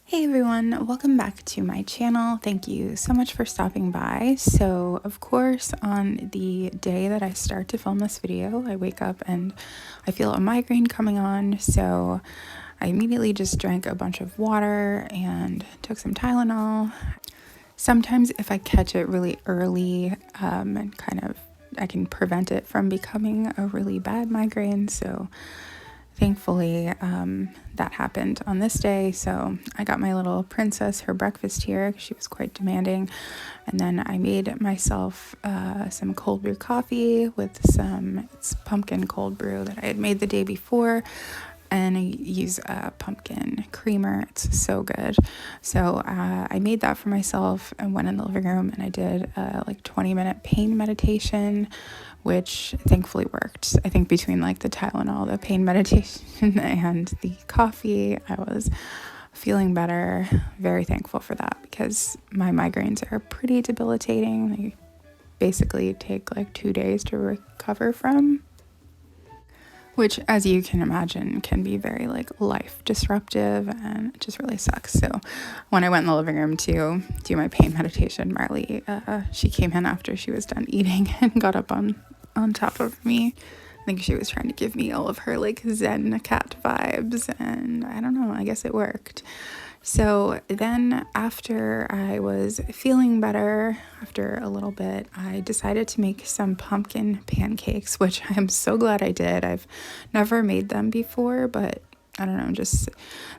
Hey everyone, welcome back to my channel. Thank you so much for stopping by. So of course, on the day that I start to film this video, I wake up and I feel a migraine coming on. So I immediately just drank a bunch of water and took some Tylenol. Sometimes if I catch it really early and I can prevent it from becoming a really bad migraine. So thankfully, that happened on this day. So I got my little princess her breakfast here because she was quite demanding. And then I made myself some cold brew coffee with it's pumpkin cold brew that I had made the day before. And I use a pumpkin creamer. It's so good. So I made that for myself and went in the living room and I did like 20-minute pain meditation, which thankfully worked. I think between like the Tylenol, the pain meditation, and the coffee, I was feeling better. Very thankful for that because my migraines are pretty debilitating. They basically take like 2 days to recover from, which, as you can imagine, can be very like life disruptive and it just really sucks. So when I went in the living room to do my pain meditation, Marley, she came in after she was done eating and got up on top of me. I think she was trying to give me all of her like Zen cat vibes, and I don't know, I guess it worked. So then after I was feeling better, after a little bit, I decided to make some pumpkin pancakes, which I am so glad I did. I've never made them before, but I don't know, just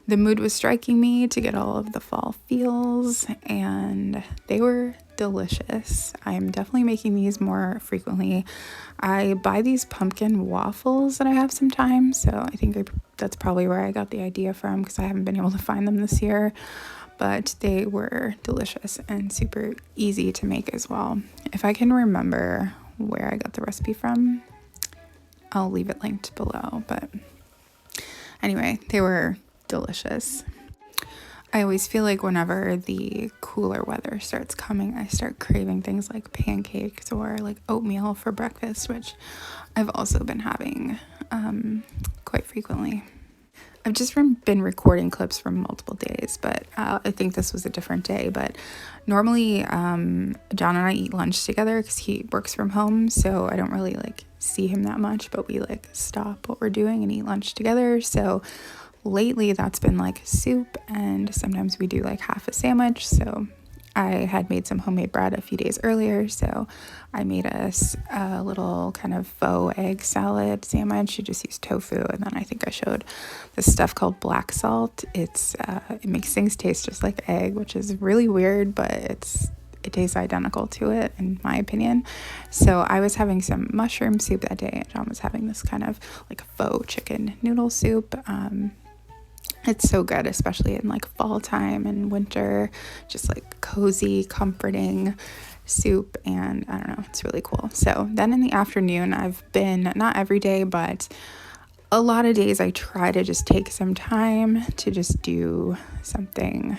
the mood was striking me to get all of the fall feels, and they were delicious. I'm definitely making these more frequently. I buy these pumpkin waffles that I have sometimes, so I think that's probably where I got the idea from because I haven't been able to find them this year, but they were delicious and super easy to make as well. If I can remember where I got the recipe from, I'll leave it linked below, but anyway, they were delicious. I always feel like whenever the cooler weather starts coming, I start craving things like pancakes or like oatmeal for breakfast, which I've also been having quite frequently. I've just been recording clips from multiple days, but I think this was a different day. But normally John and I eat lunch together because he works from home, so I don't really like see him that much, but we like stop what we're doing and eat lunch together. So lately that's been like soup, and sometimes we do like half a sandwich. So I had made some homemade bread a few days earlier, so I made us a little kind of faux egg salad sandwich. You just use tofu, and then I think I showed this stuff called black salt. It makes things taste just like egg, which is really weird, but it tastes identical to it in my opinion. So I was having some mushroom soup that day, and John was having this kind of like faux chicken noodle soup. It's so good, especially in like fall time and winter, just like cozy, comforting soup, and I don't know, it's really cool. So then in the afternoon, I've been, not every day, but a lot of days I try to just take some time to just do something,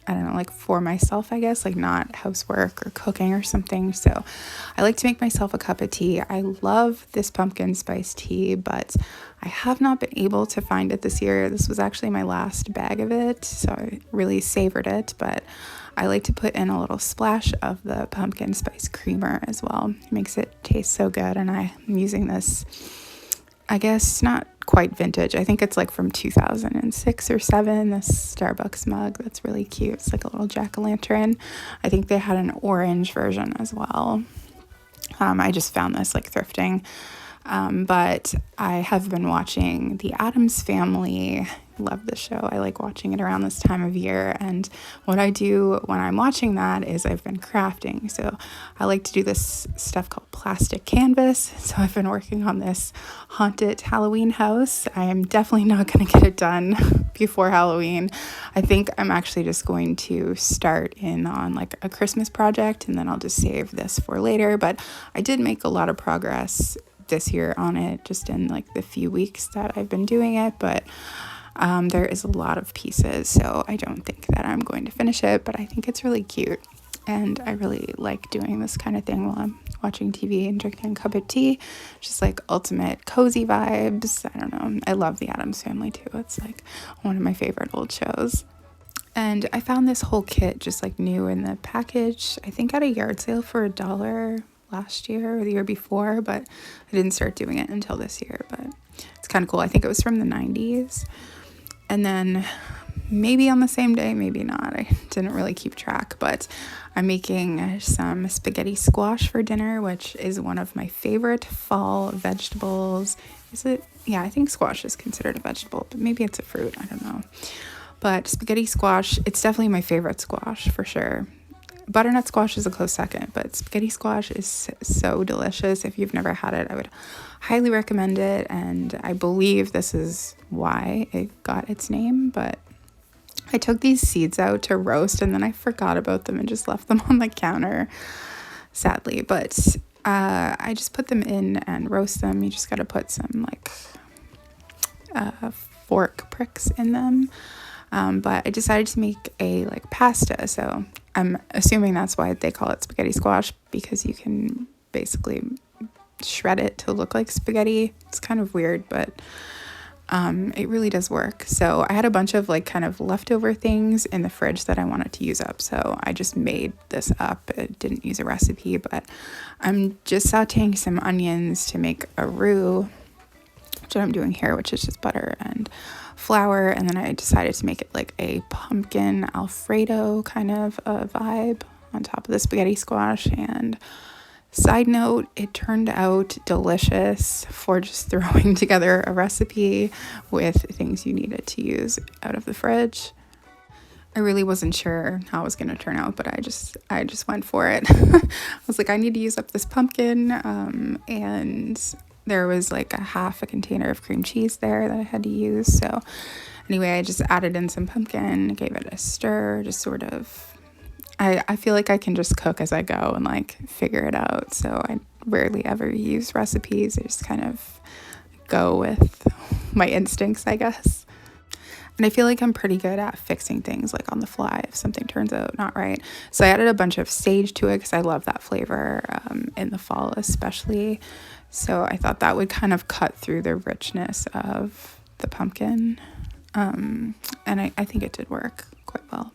I don't know, like for myself, I guess, like not housework or cooking or something. So I like to make myself a cup of tea. I love this pumpkin spice tea, but I have not been able to find it this year. This was actually my last bag of it, so I really savored it, but I like to put in a little splash of the pumpkin spice creamer as well. It makes it taste so good, and I'm using this, I guess not quite vintage. I think it's like from 2006 or 7, this Starbucks mug that's really cute. It's like a little jack-o'-lantern. I think they had an orange version as well. I just found this like thrifting. But I have been watching The Addams Family. Love the show. I like watching it around this time of year, and what I do when I'm watching that is I've been crafting. So I like to do this stuff called plastic canvas. So I've been working on this haunted Halloween house. I am definitely not going to get it done before Halloween. I think I'm actually just going to start in on like a Christmas project, and then I'll just save this for later. But I did make a lot of progress this year on it, just in like the few weeks that I've been doing it, but there is a lot of pieces, so I don't think that I'm going to finish it, but I think it's really cute, and I really like doing this kind of thing while I'm watching TV and drinking a cup of tea. Just like ultimate cozy vibes. I don't know, I love The Addams Family too. It's like one of my favorite old shows. And I found this whole kit just like new in the package, I think at a yard sale for $1 last year or the year before, but I didn't start doing it until this year. But it's kind of cool. I think it was from the 90s. And then maybe on the same day, maybe not. I didn't really keep track, but I'm making some spaghetti squash for dinner, which is one of my favorite fall vegetables. Is it? Yeah, I think squash is considered a vegetable, but maybe it's a fruit. I don't know. But spaghetti squash, it's definitely my favorite squash for sure. Butternut squash is a close second, but spaghetti squash is so delicious. If you've never had it, I would highly recommend it. And I believe this is why it got its name, but I took these seeds out to roast and then I forgot about them and just left them on the counter, sadly. But I just put them in and roast them. You just got to put some like fork pricks in them. But I decided to make a like pasta, so I'm assuming that's why they call it spaghetti squash, because you can basically shred it to look like spaghetti. It's kind of weird, but it really does work. So I had a bunch of like kind of leftover things in the fridge that I wanted to use up, so I just made this up. I didn't use a recipe, but I'm just sauteing some onions to make a roux, which I'm doing here, which is just butter and flour. And then I decided to make it like a pumpkin Alfredo kind of a vibe on top of the spaghetti squash. And side note, it turned out delicious for just throwing together a recipe with things you needed to use out of the fridge. I really wasn't sure how it was going to turn out, but I just went for it. I was like, I need to use up this pumpkin, and there was like a half a container of cream cheese there that I had to use. So anyway, I just added in some pumpkin, gave it a stir, just sort of, I feel like I can just cook as I go and like figure it out. So I rarely ever use recipes. I just kind of go with my instincts, I guess. And I feel like I'm pretty good at fixing things like on the fly if something turns out not right. So I added a bunch of sage to it because I love that flavor in the fall especially. So I thought that would kind of cut through the richness of the pumpkin. And I think it did work quite well.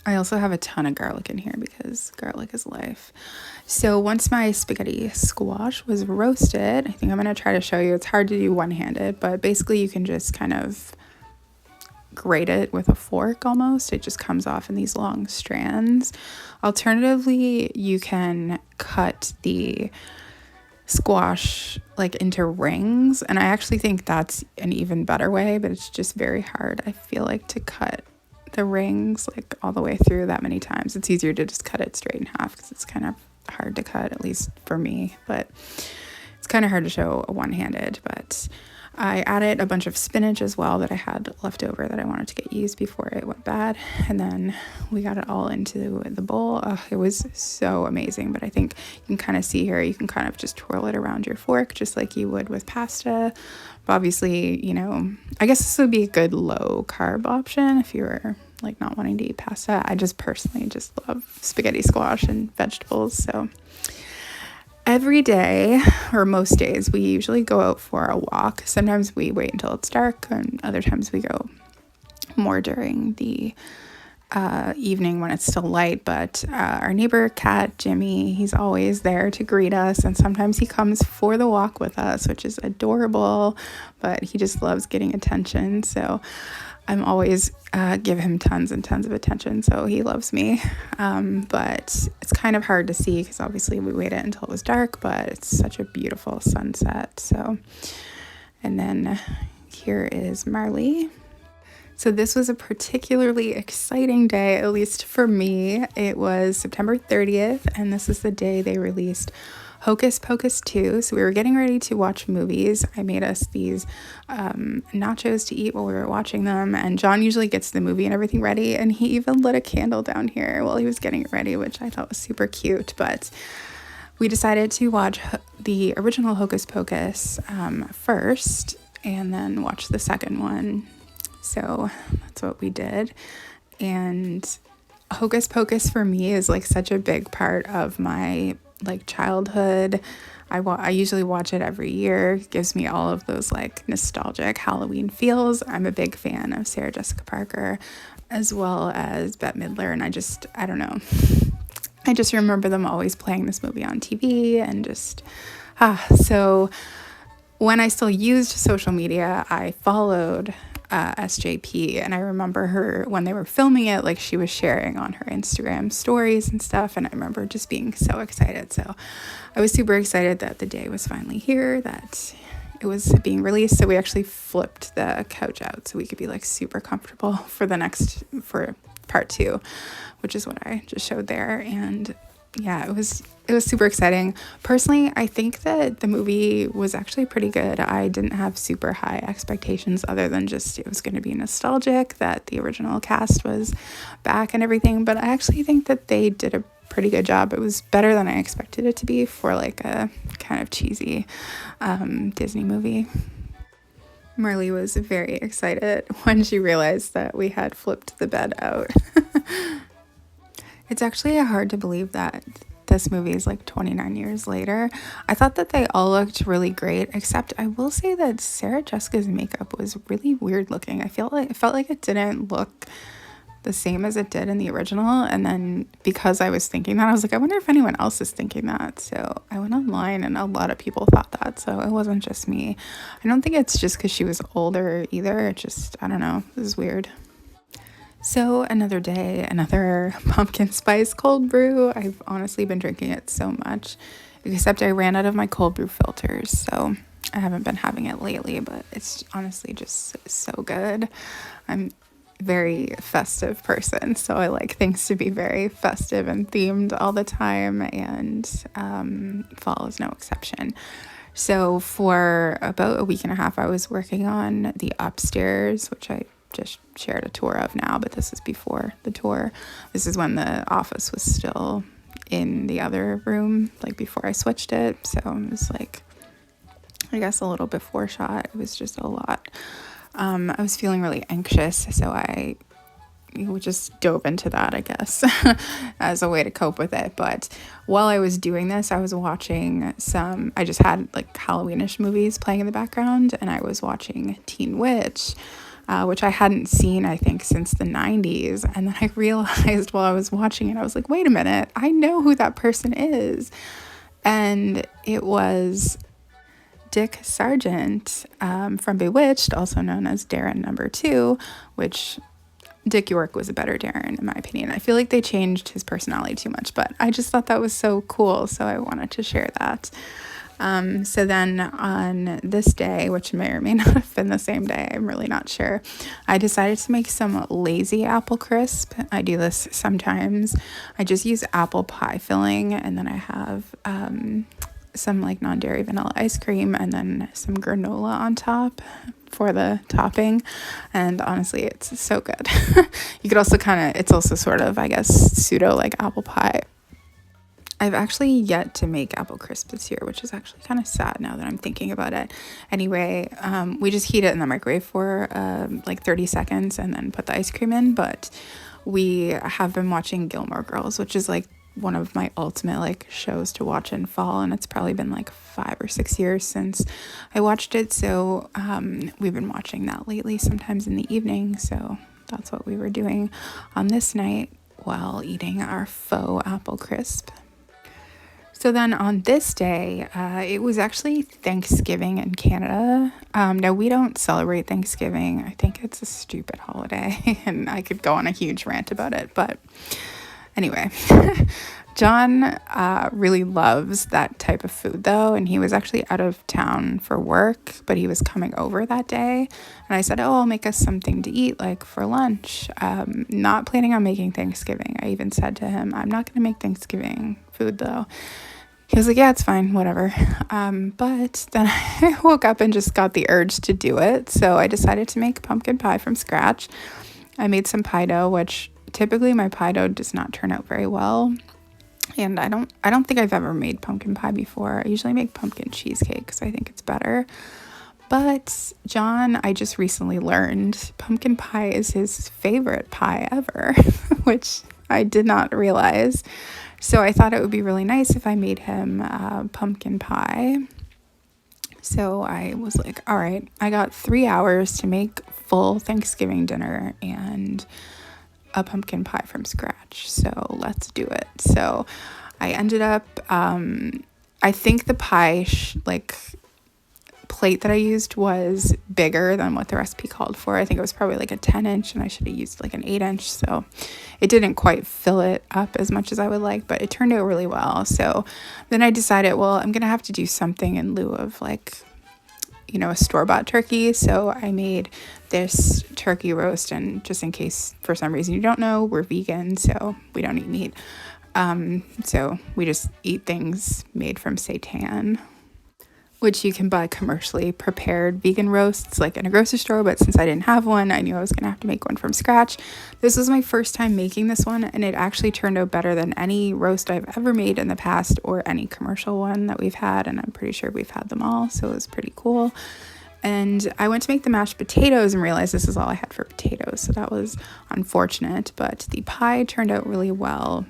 I also have a ton of garlic in here because garlic is life. So once my spaghetti squash was roasted, I think I'm going to try to show you. It's hard to do one-handed, but basically you can just kind of grate it with a fork almost. It just comes off in these long strands. Alternatively, you can cut the squash like into rings, and I actually think that's an even better way, but it's just very hard, I feel like, to cut the rings like all the way through that many times. It's easier to just cut it straight in half because it's kind of hard to cut, at least for me, but it's kind of hard to show one-handed. But I added a bunch of spinach as well that I had left over that I wanted to get used before it went bad. And then we got it all into the bowl. It was so amazing. But I think you can kind of see here, you can kind of just twirl it around your fork just like you would with pasta. But obviously, you know, I guess this would be a good low carb option if you were like not wanting to eat pasta. I just personally just love spaghetti squash and vegetables. So every day, or most days, we usually go out for a walk. Sometimes we wait until it's dark, and other times we go more during the evening when it's still light. But our neighbor cat, Jimmy, he's always there to greet us, and sometimes he comes for the walk with us, which is adorable, but he just loves getting attention. So I'm always give him tons and tons of attention, so he loves me. But it's kind of hard to see because obviously we waited until it was dark, but it's such a beautiful sunset. So, and then here is Marley. So this was a particularly exciting day, at least for me. It was September 30th, and this is the day they released Hocus Pocus 2. So we were getting ready to watch movies. I made us these nachos to eat while we were watching them, and John usually gets the movie and everything ready, and he even lit a candle down here while he was getting it ready, which I thought was super cute. But we decided to watch the original Hocus Pocus first, and then watch the second one. So that's what we did. And Hocus Pocus for me is like such a big part of my like childhood. I usually watch it every year. It gives me all of those like nostalgic Halloween feels. I'm a big fan of Sarah Jessica Parker. as well as Bette Midler. And I don't know. I just remember them always playing this movie on TV and so when I still used social media, I followed SJP, and I remember her when they were filming it, like she was sharing on her Instagram stories and stuff, and I remember just being so excited. So I was super excited that the day was finally here, that it was being released. So we actually flipped the couch out so we could be like super comfortable for part 2, which is what I just showed there. And yeah, it was super exciting. Personally, I think that the movie was actually pretty good. I didn't have super high expectations other than just it was going to be nostalgic, that the original cast was back and everything. But I actually think that they did a pretty good job. It was better than I expected it to be for like a kind of cheesy Disney movie. Marley was very excited when she realized that we had flipped the bed out. It's actually hard to believe that this movie is like 29 years later. I thought that they all looked really great, except I will say that Sarah Jessica's makeup was really weird looking. It felt like it didn't look the same as it did in the original. And then because I was thinking that, I was like, I wonder if anyone else is thinking that. So I went online and a lot of people thought that. So it wasn't just me. I don't think it's just because she was older either. It just, I don't know. This is weird. So another day, another pumpkin spice cold brew. I've honestly been drinking it so much, except I ran out of my cold brew filters. So I haven't been having it lately, but it's honestly just so good. I'm a very festive person, so I like things to be very festive and themed all the time, and fall is no exception. So for about a week and a half, I was working on the upstairs, which I just shared a tour of now, but this is before the tour. This is when the office was still in the other room, like before I switched it. So it was like, I guess a little before shot. It was just a lot. I was feeling really anxious, so I just dove into that, I guess, as a way to cope with it. But while I was doing this, I was watching I just had like Halloweenish movies playing in the background, and I was watching Teen Witch, which I hadn't seen, I think, since the 90s. And then I realized while I was watching it, I was like, wait a minute, I know who that person is. And it was Dick Sargent from Bewitched, also known as Darren number 2, which Dick York was a better Darren, in my opinion. I feel like they changed his personality too much, but I just thought that was so cool, so I wanted to share that. So then on this day, which may or may not have been the same day, I'm really not sure, I decided to make some lazy apple crisp. I do this sometimes. I just use apple pie filling, and then I have some like non-dairy vanilla ice cream, and then some granola on top for the topping. And honestly, it's so good. You could also it's also sort of, I guess, pseudo like apple pie. I've actually yet to make apple crisp this year, which is actually kind of sad now that I'm thinking about it. Anyway, we just heat it in the microwave for like 30 seconds and then put the ice cream in. But we have been watching Gilmore Girls, which is like one of my ultimate like shows to watch in fall, and it's probably been like 5 or 6 years since I watched it. So we've been watching that lately, sometimes in the evening. So that's what we were doing on this night while eating our faux apple crisp. So then on this day, it was actually Thanksgiving in Canada. Now, we don't celebrate Thanksgiving. I think it's a stupid holiday, and I could go on a huge rant about it. But anyway, John really loves that type of food, though, and he was actually out of town for work, but he was coming over that day. And I said, oh, I'll make us something to eat, like for lunch. Not planning on making Thanksgiving. I even said to him, I'm not going to make Thanksgiving food, though. He was like, yeah, it's fine, whatever. But then I woke up and just got the urge to do it. So I decided to make pumpkin pie from scratch. I made some pie dough, which typically my pie dough does not turn out very well. And I don't think I've ever made pumpkin pie before. I usually make pumpkin cheesecake because I think it's better. But John, I just recently learned pumpkin pie is his favorite pie ever, which I did not realize. So I thought it would be really nice if I made him pumpkin pie. So I was like, all right, I got 3 hours to make full Thanksgiving dinner, and a pumpkin pie from scratch, so let's do it. So I ended up, I think the pie plate that I used was bigger than what the recipe called for. I think it was probably like a 10-inch, and I should have used like an 8-inch, so it didn't quite fill it up as much as I would like, but it turned out really well. So then I decided, well, I'm gonna have to do something in lieu of like, you know, a store-bought turkey. So I made this turkey roast, and just in case for some reason you don't know, we're vegan, so we don't eat meat. So we just eat things made from seitan, which you can buy commercially prepared vegan roasts like in a grocery store. But since I didn't have one, I knew I was gonna have to make one from scratch. This was my first time making this one, and it actually turned out better than any roast I've ever made in the past, or any commercial one that we've had, and I'm pretty sure we've had them all, so it was pretty cool. And I went to make the mashed potatoes and realized this is all I had for potatoes, so that was unfortunate, but the pie turned out really well.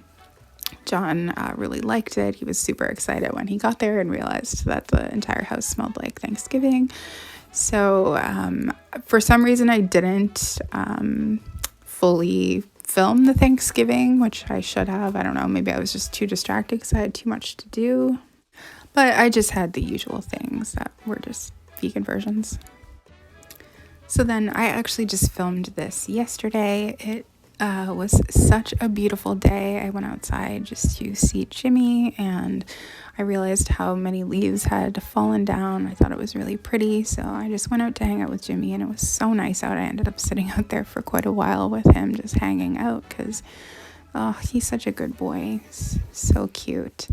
John really liked it. He was super excited when he got there and realized that the entire house smelled like Thanksgiving. So for some reason I didn't fully film the Thanksgiving, which I should have. I don't know, maybe I was just too distracted because I had too much to do. But I just had the usual things that were just vegan versions. So then I actually just filmed this yesterday. It was such a beautiful day. I went outside just to see Jimmy, and I realized how many leaves had fallen down. I thought it was really pretty, so I just went out to hang out with Jimmy, and it was so nice out. I ended up sitting out there for quite a while with him, just hanging out, because he's such a good boy. He's so cute.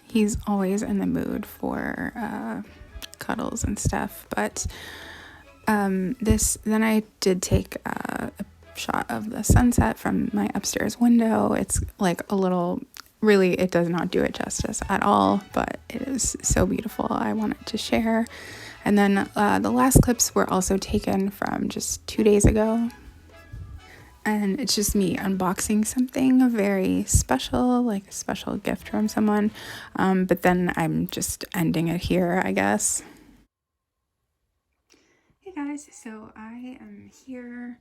He's always in the mood for cuddles and stuff, but then I did take a shot of the sunset from my upstairs window. It's like a little, really, it does not do it justice at all, but it is so beautiful. I wanted to share. And then the last clips were also taken from just 2 days ago. And it's just me unboxing something very special, like a special gift from someone. But then I'm just ending it here, I guess. Hey guys, so I am here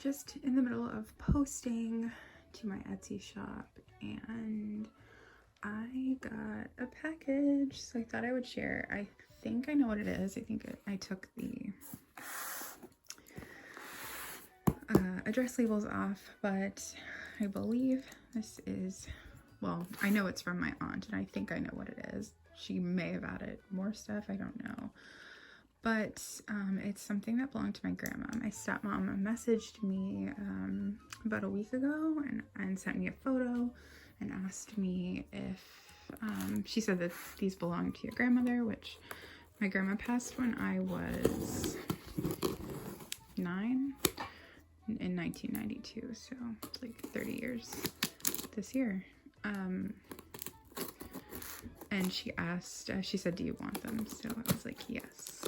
just in the middle of posting to my Etsy shop, and I got a package, so I thought I would share. I think I know what it is. I think I took the address labels off, but I believe this is, well, I know it's from my aunt, and I think I know what it is. She may have added more stuff, I don't know. But it's something that belonged to my grandma. My stepmom messaged me about a week ago and sent me a photo and asked me if, she said that these belonged to your grandmother, which my grandma passed when I was 9 in 1992, so it's like 30 years this year. And she asked, she said, do you want them? So I was like, yes.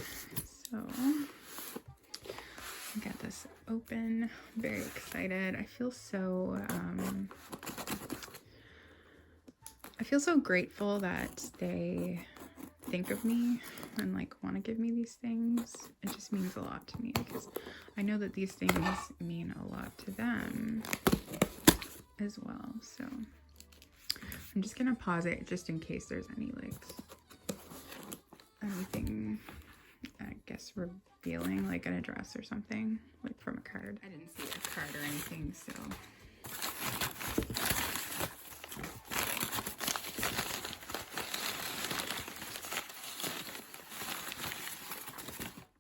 So I got this open, I'm very excited. I feel so grateful that they think of me and like want to give me these things. It just means a lot to me, because I know that these things mean a lot to them as well. So I'm just gonna pause it just in case there's anything, I guess, revealing, like an address or something, like from a card. I didn't see a card or anything, so.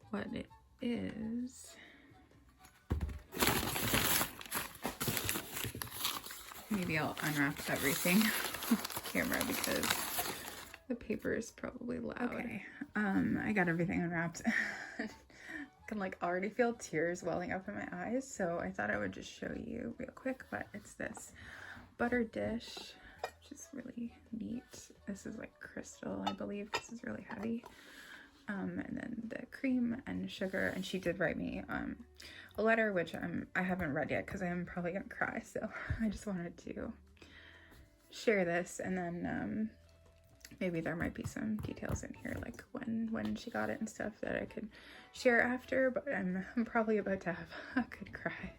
What it is. Maybe I'll unwrap everything off camera because the paper is probably loud. Okay, I got everything unwrapped. I can like already feel tears welling up in my eyes, so I thought I would just show you real quick. But it's this butter dish, which is really neat. This is like crystal, I believe. This is really heavy. And then the cream and sugar, and she did write me a letter, which I haven't read yet because I am probably gonna cry, so I just wanted to share this. And then maybe there might be some details in here, like when she got it and stuff, that I could share after, but I'm probably about to have a good cry.